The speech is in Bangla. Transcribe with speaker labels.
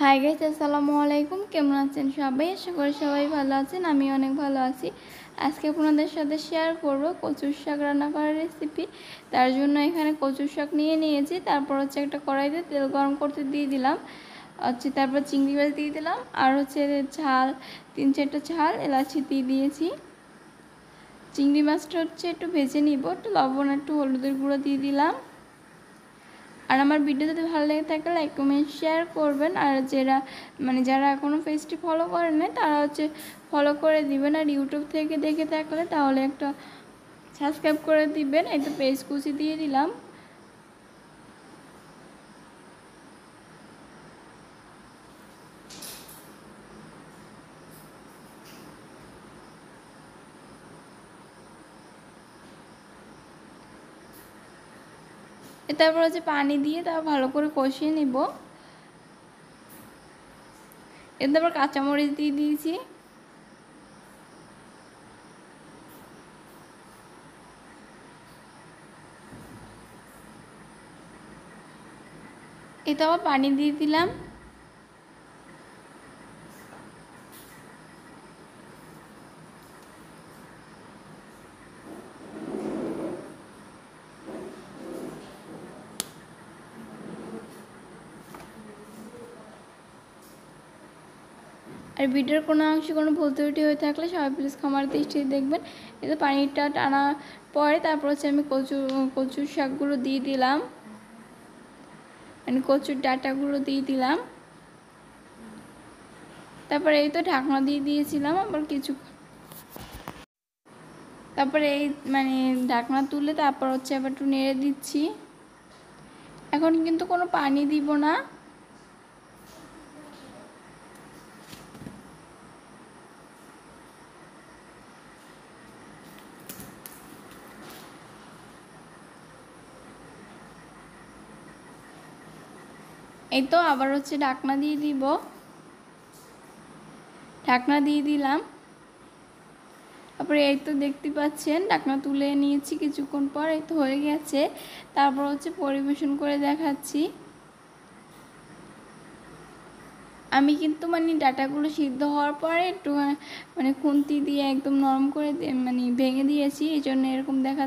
Speaker 1: হাই গাইস, আসসালামু আলাইকুম। কেমন আছেন সবাই? আশা করি সবাই ভালো আছেন। আমি অনেক ভালো আছি। আজকে আপনাদের সাথে শেয়ার করব কচুর শাক রান্না করার রেসিপি। তার জন্য এখানে কচুর শাক নিয়েছি। তারপর একটা কড়াইতে তেল গরম করতে দিয়ে দিলাম। তারপর চিংড়ি মাছ দিয়ে দিলাম। আর ঝাল 3-4টা ঝাল এলাচি দিয়ে দিয়েছি। চিংড়ি মাছটা একটু ভেজে নিব। একটু লবণ, একটু হলুদের গুঁড়ো দিয়ে দিলাম। আর আমার ভিডিও যদি ভালো লেগে থাকে লাইক কমেন্ট শেয়ার করবেন। আর যারা এখনও পেজটি ফলো করেন না তারা ফলো করে দিবেন। আর ইউটিউব থেকে দেখে থাকলে তাহলে একটা সাবস্ক্রাইব করে দিবেন। এই তো পেজ কুচি দিয়ে দিলাম। তারপর পানি দিয়ে তা ভালো করে কষিয়ে নিব। এর তারপর কাঁচামরিচ দিয়ে দিয়েছি। এতে আবার পানি দিয়ে দিলাম। আর ভিডিওর কোনো অংশে কোনো ভুল ত্রুটি হয়ে থাকলে সবাই প্লিজ ক্ষমার দৃষ্টিতে দেখবেন। এতে পানিটা টানার পরে তারপর আমি কচুর শাকগুলো দিয়ে দিলাম, মানে কচুর ডাঁটাগুলো দিয়ে দিলাম। তারপরে এই তো ঢাকনা দিয়ে দিয়েছিলাম আবার কিছু। তারপরে ঢাকনা তুলে তারপর আবার একটু নেড়ে দিচ্ছি। এখন কিন্তু কোনো পানি দিব না। এই তো আবার ঢাকনা দিয়ে দিব। ঢাকনা দিয়ে দিলাম। তারপরে এই তো দেখতে পাচ্ছেন ঢাকনা তুলে নিয়েছি কিছুক্ষণ পর। এই তো হয়ে গেছে। তারপর পরিবেশন করে দেখাচ্ছি। আমি কিন্তু ডাটাগুলো সিদ্ধ হওয়ার পরে একটু খুন্তি দিয়ে একদম নরম করে ভেঙে দিয়েছি, এই জন্য এরকম দেখা